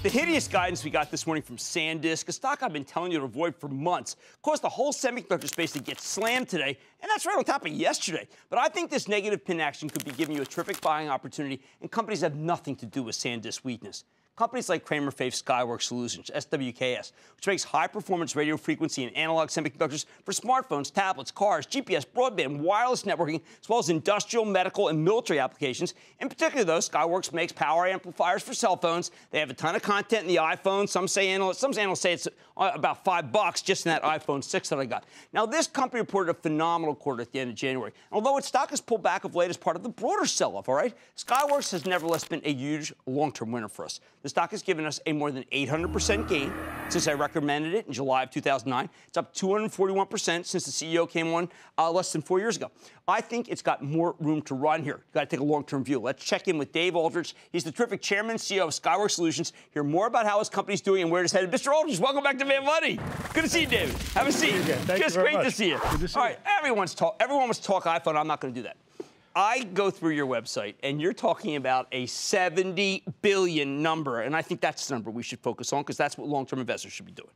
The hideous guidance we got this morning from Sandisk, a stock I've been telling you to avoid for months, caused the whole semiconductor space to get slammed today, and that's right on top of yesterday. But I think this negative pin action could be giving you a terrific buying opportunity, and companies have nothing to do with Sandisk's weakness. Companies like Cramer fave Skyworks Solutions, SWKS, which makes high-performance radio frequency and analog semiconductors for smartphones, tablets, cars, GPS, broadband, wireless networking, as well as industrial, medical, and military applications. In particular, though, Skyworks makes power amplifiers for cell phones. They have a ton of content in the iPhone. Some analysts say it's about $5 just in that iPhone 6 that I got. Now, this company reported a phenomenal quarter at the end of January. Although its stock has pulled back of late as part of the broader sell-off, all right? Skyworks has nevertheless been a huge long-term winner for us. The stock has given us a more than 800% gain since I recommended it in July of 2009. It's up 241% since the CEO came on less than 4 years ago. I think it's got more room to run here. You've got to take a long-term view. Let's check in with Dave Aldrich. He's the terrific chairman and CEO of Skyworks Solutions. Hear more about how his company's doing and where it's headed. Mr. Aldrich, welcome back to Van Money. Good to see you, David. Have a seat. Just great to see you. All right, everyone wants to talk iPhone. I'm not going to do that. I go through your website, and you're talking about a $70 billion number, and I think that's the number we should focus on because that's what long-term investors should be doing.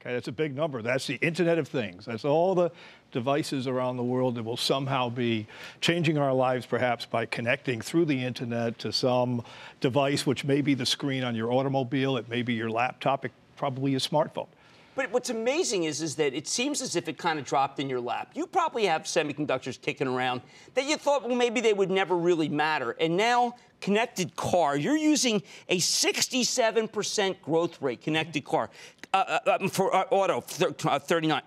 Okay, that's a big number. That's the Internet of Things. That's all the devices around the world that will somehow be changing our lives, perhaps by connecting through the Internet to some device, which may be the screen on your automobile, it may be your laptop, it probably a smartphone. But what's amazing is that it seems as if it kind of dropped in your lap. You probably have semiconductors kicking around that you thought, well, maybe they would never really matter. And now, connected car, you're using a 67% growth rate, connected car. For auto, 39.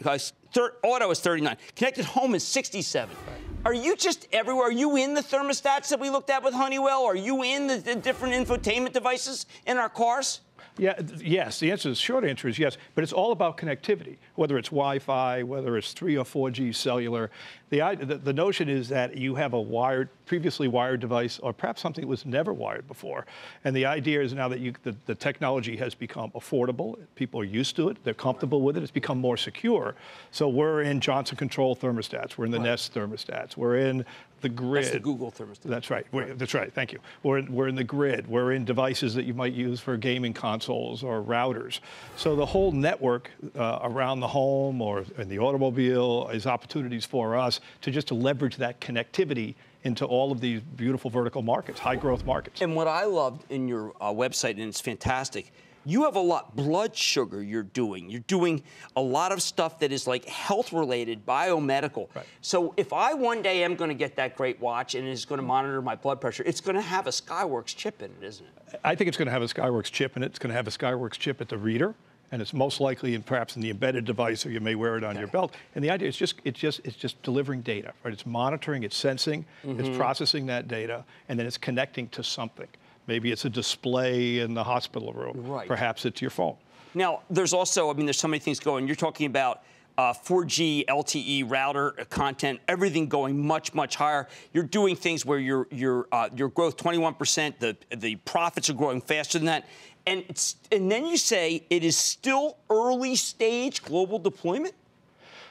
Auto is 39. Connected home is 67. Are you just everywhere? Are you in the thermostats that we looked at with Honeywell? Are you in the different infotainment devices in our cars? Yeah, yes. The short answer is yes, but it's all about connectivity, whether it's Wi-Fi, whether it's 3 or 4G cellular. The notion is that you have a previously wired device, or perhaps something that was never wired before. And the idea is now that the technology has become affordable, people are used to it, they're comfortable with it, it's become more secure. So we're in Johnson Control thermostats, we're in the Nest thermostats, we're in the grid. That's the Google thermostat. That's right. That's right. Thank you. We're in the grid. We're in devices that you might use for gaming consoles or routers. So the whole network around the home or in the automobile is opportunities for us to leverage that connectivity into all of these beautiful vertical markets, high growth markets. And what I loved in your website, and it's fantastic, you have a lot blood sugar you're doing. You're doing a lot of stuff that is like health-related, biomedical. Right. So if I one day am going to get that great watch and it's going to monitor my blood pressure, it's going to have a Skyworks chip in it, isn't it? I think it's going to have a Skyworks chip in it. It's going to have a Skyworks chip at the reader, and it's most likely perhaps in the embedded device, or you may wear it on your belt. And the idea is it's just delivering data, right? It's monitoring, it's sensing, it's processing that data, and then it's connecting to something. Maybe it's a display in the hospital room. Right. Perhaps it's your phone. Now, there's also, there's so many things going. You're talking about 4G LTE router content, everything going much, much higher. You're doing things where your growth 21%, the profits are growing faster than that. And then you say it is still early stage global deployment?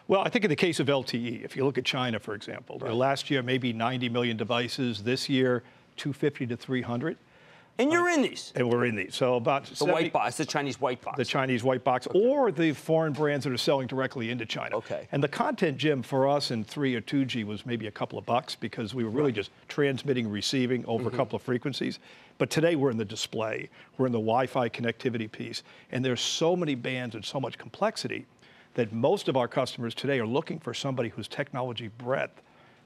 Well, I think in the case of LTE, if you look at China, for example, last year maybe 90 million devices, this year 250 to 300. And you're in these. And we're in these. So about the white box, the Chinese white box. The Chinese white box, or the foreign brands that are selling directly into China. Okay. And the content, Jim, for us in 3 or 2G was maybe a couple of bucks because we were really just transmitting, receiving over a couple of frequencies. But today we're in the display, we're in the Wi-Fi connectivity piece, and there's so many bands and so much complexity that most of our customers today are looking for somebody whose technology breadth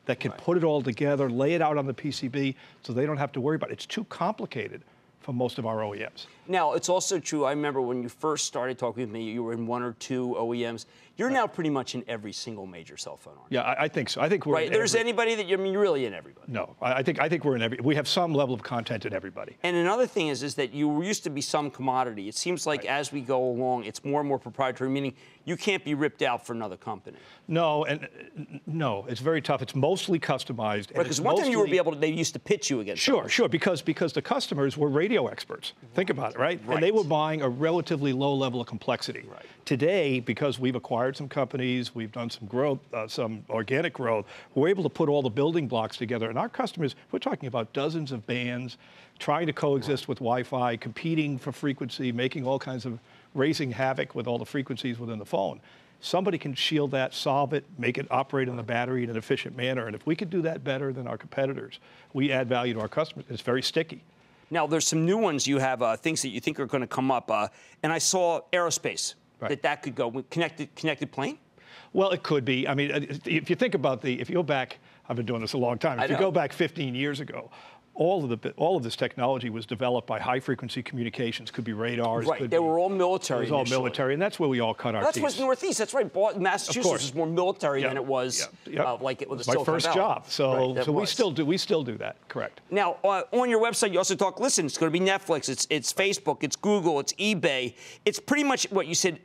that can put it all together, lay it out on the PCB so they don't have to worry about it. It's too complicated for most of our OEMs. Now, it's also true, I remember when you first started talking with me, you were in 1 or 2 OEMs. You're now pretty much in every single major cell phone, aren't you? Yeah, I think so. I think we're in There's anybody that you're really in everybody. No, I think we're in every. We have some level of content in everybody. And another thing is that you used to be some commodity. It seems like as we go along, it's more and more proprietary, meaning you can't be ripped out for another company. No, no, it's very tough. It's mostly customized. Right, because one time they used to pitch you against. Sure, because the customers were radio experts. Think about it. right? And they were buying a relatively low level of complexity. Right. Today, because we've acquired some companies, we've done some growth, some organic growth, we're able to put all the building blocks together. And our customers, we're talking about dozens of bands, trying to coexist with Wi-Fi, competing for frequency, making all kinds of, raising havoc with all the frequencies within the phone. Somebody can shield that, solve it, make it operate on the battery in an efficient manner. And if we could do that better than our competitors, we add value to our customers. It's very sticky. Now, there's some new ones you have, things that you think are going to come up. And I saw aerospace, that could go with connected plane? Well, it could be. I mean, if you think about if you go back, I've been doing this a long time. If you go back 15 years ago, all of this technology was developed by high-frequency communications. Could be radars. Right, they were all military. It was all military, and that's where we all cut our teeth. That's what's Northeast. That's right. Massachusetts was more military than it was like it was my first job. So, we still do that. Correct. Now, on your website, you also talk. Listen, it's going to be Netflix. It's Facebook. It's Google. It's eBay. It's pretty much what you said.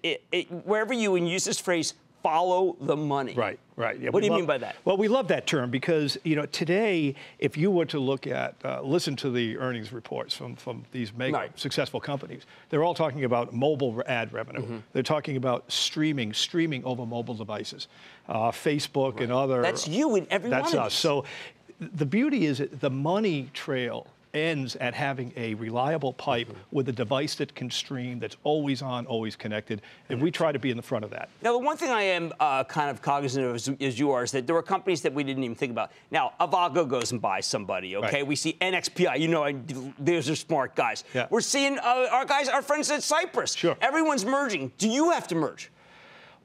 Wherever you use this phrase, follow the money. Right, right. Yeah, what do you mean by that? Well, we love that term because, today, if you were to look at, listen to the earnings reports from these mega successful companies, they're all talking about mobile ad revenue. They're talking about streaming over mobile devices, Facebook and other. That's you and every one of us. these. So the beauty is that the money trail ends at having a reliable pipe with a device that can stream, that's always on, always connected, and we try to be in the front of that. Now, the one thing I am kind of cognizant of as you are is that there are companies that we didn't even think about. Now, Avago goes and buys somebody, okay? Right. We see NXPI, those are smart guys. Yeah. We're seeing our friends at Cypress. Sure. Everyone's merging. Do you have to merge?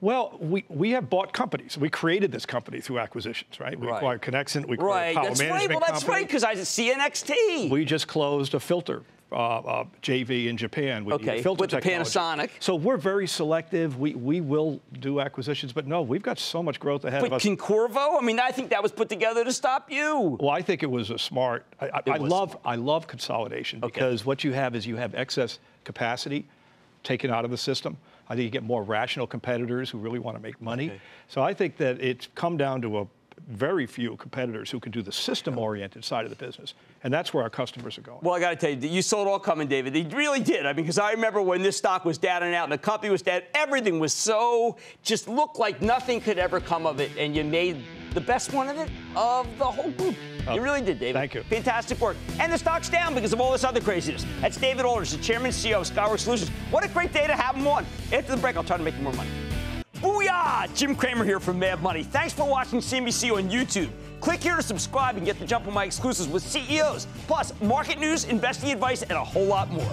Well, we have bought companies. We created this company through acquisitions, right? We acquired Connexent, we acquired Power Management Company. Well, that's right, because I said CNXT. We just closed a filter JV in Japan with filter with the Panasonic. So we're very selective. We will do acquisitions, but no, we've got so much growth ahead of us. But Concorvo? I mean, I think that was put together to stop you. Well, I think it was a smart. I love consolidation because what you have is you have excess capacity taken out of the system. I think you get more rational competitors who really want to make money. So I think that it's come down to a very few competitors who can do the system-oriented side of the business, and that's where our customers are going. Well, I got to tell you, you saw it all coming, David. They really did. I mean, because I remember when this stock was down and out, and the company was dead, everything was just looked like nothing could ever come of it, and you made the best one of it of the whole group. You really did, David. Thank you. Fantastic work. And the stock's down because of all this other craziness. That's David Aldrich, the chairman and CEO of Skyworks Solutions. What a great day to have him on. After the break, I'll try to make you more money. Booyah! Jim Cramer here from Mad Money. Thanks for watching CNBC on YouTube. Click here to subscribe and get the jump on my exclusives with CEOs, plus market news, investing advice, and a whole lot more.